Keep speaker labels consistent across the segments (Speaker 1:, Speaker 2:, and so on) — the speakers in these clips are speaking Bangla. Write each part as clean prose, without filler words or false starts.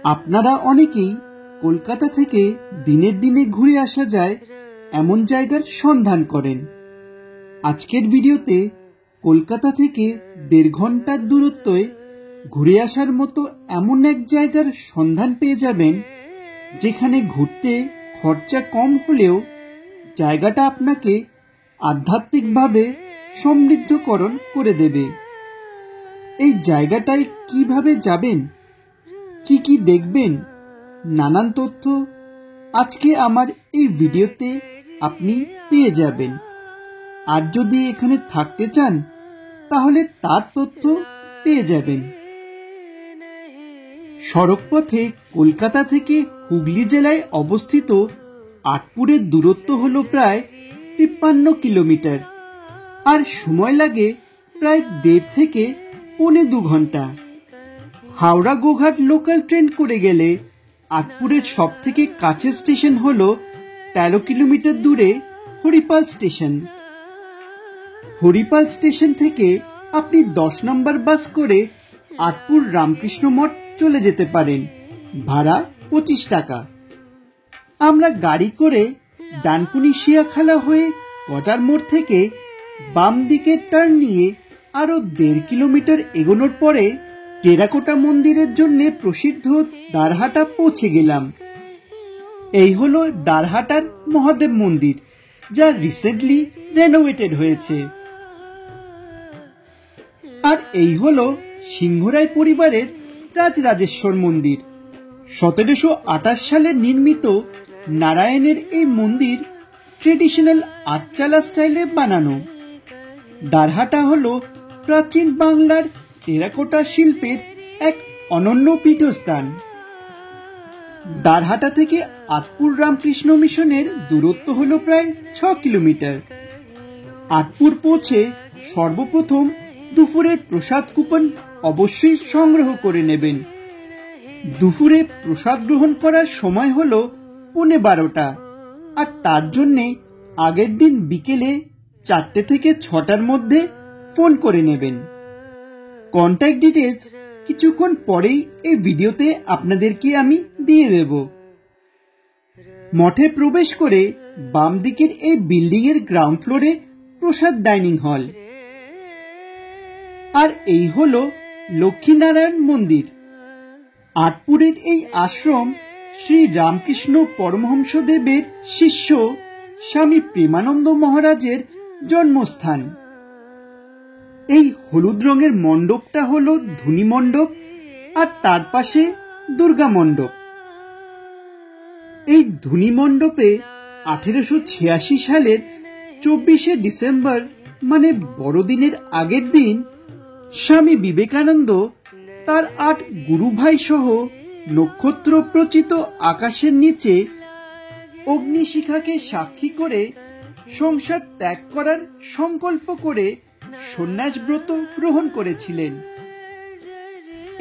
Speaker 1: আপনারা অনেকেই কলকাতা থেকে দিনের দিনে ঘুরে আসা যায় এমন জায়গার সন্ধান করেন। আজকের ভিডিওতে কলকাতা থেকে 1.5 ঘন্টার দূরত্বে ঘুরে আসার মতো এমন এক জায়গার সন্ধান পেয়ে যাবেন যেখানে ঘুরতে খরচা কম হলেও জায়গাটা আপনাকে আধ্যাত্মিকভাবে সমৃদ্ধকরণ করে দেবে। এই জায়গাটায় কিভাবে যাবেন, কি কি দেখবেন, নানান তথ্য আজকে আমার এই ভিডিওতে আপনি পেয়ে যাবেন। আর যদি এখানে থাকতে চান তাহলে তার তথ্য পেয়ে যাবেন। সড়কপথে কলকাতা থেকে হুগলি জেলায় অবস্থিত আটপুরের দূরত্ব হলো প্রায় 53 কিলোমিটার, আর সময় লাগে প্রায় 1.5 থেকে 2.25 ঘন্টা। হাওড়া গোঘাট লোকাল ট্রেন করে গেলে আটপুরের সব থেকে কাছের স্টেশন হলো 13 কিলোমিটার দূরে হরিপাল স্টেশন। হরিপাল স্টেশন থেকে আপনি 10 নম্বর বাস করে আটপুর রামকৃষ্ণ মঠ চলে যেতে পারেন, ভাড়া 25 টাকা। আমরা গাড়ি করে ডানকুনি শিয়াখালা হয়ে গজার মোড় থেকে বাম দিকে টার্ন নিয়ে আরো 1.5 কিলোমিটার এগোনোর পরে টেরাকোটা মন্দিরের জন্য প্রসিদ্ধ দ্বারহাটা পৌঁছে গেলাম। এই হলো দ্বারহাটার মহাদেব মন্দির, যা রিসেন্টলি রেনোভেটেড হয়েছে। আর এই হলো সিংহরায় পরিবারের রাজরাজেশ্বর মন্দির। 1728 সালে নির্মিত নারায়ণের এই মন্দির ট্রেডিশনাল আটচালা স্টাইলে বানানো। দ্বারহাটা হলো প্রাচীন বাংলার টেরাকোটা শিল্পের এক অনন্য পীঠস্থান। দ্বারহাটা থেকে আটপুর রামকৃষ্ণ মিশনের দূরত্ব হলো প্রায় 6 কিলোমিটার। আটপুর পৌঁছে সর্বপ্রথম দুপুরের প্রসাদ কুপন অবশ্যই সংগ্রহ করে নেবেন। দুপুরে প্রসাদ গ্রহণ করার সময় হলো 12:15, আর তার জন্যে আগের দিন বিকেলে 4টে থেকে 6টার মধ্যে ফোন করে নেবেন। কন্ট্যাক্ট ডিটেলস কিছুক্ষণ পরেই এই ভিডিওতে আপনাদেরকে আমি দিয়ে দেব। মঠে প্রবেশ করে বাম দিকের এই বিল্ডিং এর গ্রাউন্ড ফ্লোরে প্রসাদ ডাইনিং হল। আর এই হলো লক্ষ্মীনারায়ণ মন্দির। আটপুরের এই আশ্রম শ্রী রামকৃষ্ণ পরমহংসদেবের শিষ্য স্বামী প্রেমানন্দ মহারাজের জন্মস্থান। এই হলুদ রঙের মণ্ডপটা হলো ধুনি মণ্ডপ, আর তার পাশে দুর্গা মণ্ডপ। এই ধুনি মণ্ডপে 1886 সালের 24শে ডিসেম্বর মানে বড়দিনের আগের দিন স্বামী বিবেকানন্দ তার 8 গুরু ভাই সহ নক্ষত্র প্রচিত আকাশের নিচে অগ্নিশিখাকে সাক্ষী করে সংসার ত্যাগ করার সংকল্প করে সন্ন্যাস ব্রত গ্রহণ করেছিলেন।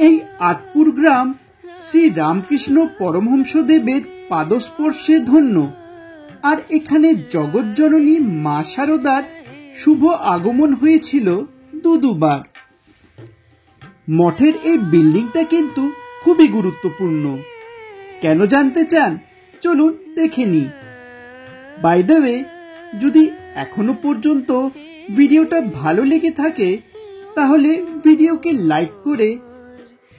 Speaker 1: এই আটপুর গ্রাম শ্রী রামকৃষ্ণ পরমহংসদেবের পাদস্পর্শে ধন্য, আর এখানে জগৎজননী মা শারদার শুভ আগমন হয়েছিল দুবার। মঠের এই বিল্ডিংটা কিন্তু খুবই গুরুত্বপূর্ণ। কেন জানতে চান? চলুন দেখে নিই। বাই দ্য ওয়ে, যদি এখনো পর্যন্ত ভিডিওটা ভালো লেগে থাকে তাহলে ভিডিওকে লাইক করে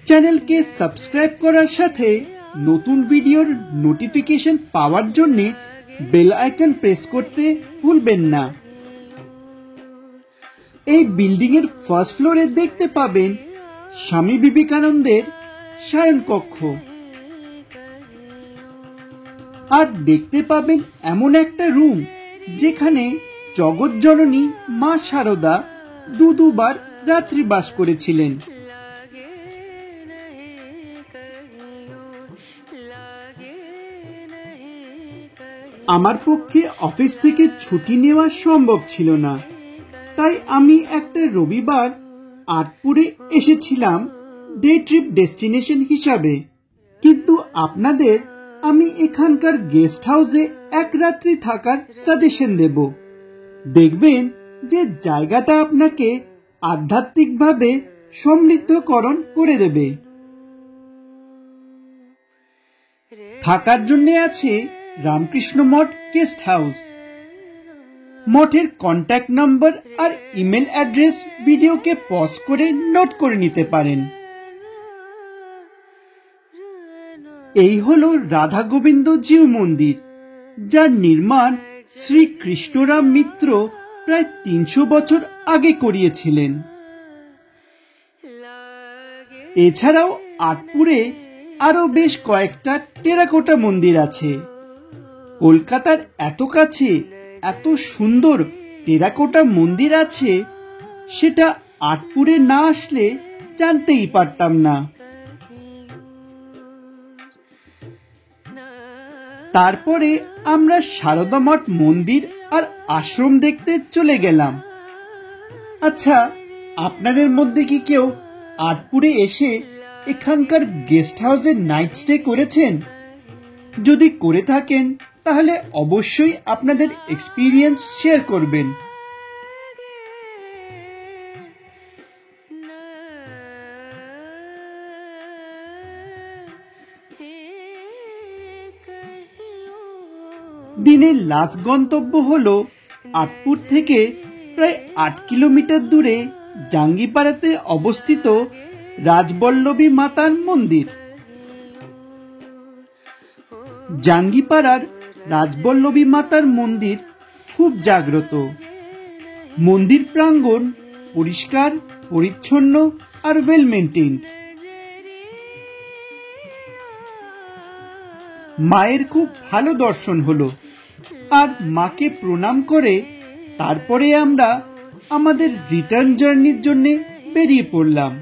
Speaker 1: চ্যানেলকে সাবস্ক্রাইব করার সাথে নতুন ভিডিওর নোটিফিকেশন পাওয়ার জন্য বেল আইকন প্রেস করতে ভুলবেন না। এই বিল্ডিং এর ফার্স্ট ফ্লোরে দেখতে পাবেন স্বামী বিবেকানন্দের শয়ন কক্ষ, আর দেখতে পাবেন এমন একটা রুম যেখানে জগৎজননী মা শারদা দুবার রাত্রিবাস করেছিলেন। আমার পক্ষে অফিস থেকে ছুটি নেওয়া সম্ভব ছিল না, তাই আমি একটা রবিবার আটপুরে এসেছিলাম ডে ট্রিপ ডেস্টিনেশন হিসাবে। কিন্তু আপনাদের আমি এখানকার গেস্ট হাউসে 1 রাত্রি থাকার সাজেশন দেব। দেখবেন যে জায়গাটা আপনাকে আধ্যাত্মিকভাবে সমৃদ্ধকরণ করে দেবে। থাকার জন্য আছে রামকৃষ্ণ মঠ গেস্ট হাউস। মঠের কন্ট্যাক্ট নাম্বার আর ইমেল অ্যাড্রেস ভিডিওকে পজ করে নোট করে নিতে পারেন। এই হলো রাধা গোবিন্দ জিউ মন্দির, যার নির্মাণ শ্রী কৃষ্ণরাম মিত্র প্রায় 300 বছর আগে করিয়েছিলেন। এছাড়াও আটপুরে আরো বেশ কয়েকটা টেরাকোটা মন্দির আছে। কলকাতার এত কাছে এত সুন্দর টেরাকোটা মন্দির আছে, সেটা আটপুরে না আসলে জানতেই পারতাম না। তারপরে আমরা সারদা মঠ মন্দির আর আশ্রম দেখতে চলে গেলাম। আচ্ছা, আপনাদের মধ্যে কি কেউ আটপুরে এসে এখানকার গেস্ট হাউসে নাইট স্টে করেছেন? যদি করে থাকেন তাহলে অবশ্যই আপনাদের এক্সপিরিয়েন্স শেয়ার করবেন। দিনের লাস্ট গন্তব্য হলো আটপুর থেকে প্রায় 8 কিলোমিটার দূরে জাঙ্গিপাড়াতে অবস্থিত রাজবল্লভী মাতার মন্দির। জাঙ্গিপাড়ার রাজবল্লভী মাতার মন্দির খুব জাগ্রত। মন্দির প্রাঙ্গণ পরিষ্কার পরিচ্ছন্ন আর ওয়েল মেইনটেইনড। মায়ের খুব ভালো দর্শন হলো আর মাকে প্রণাম করে তারপরে আমরা আমাদের রিটার্ন জার্নির জন্য বেরিয়ে পড়লাম।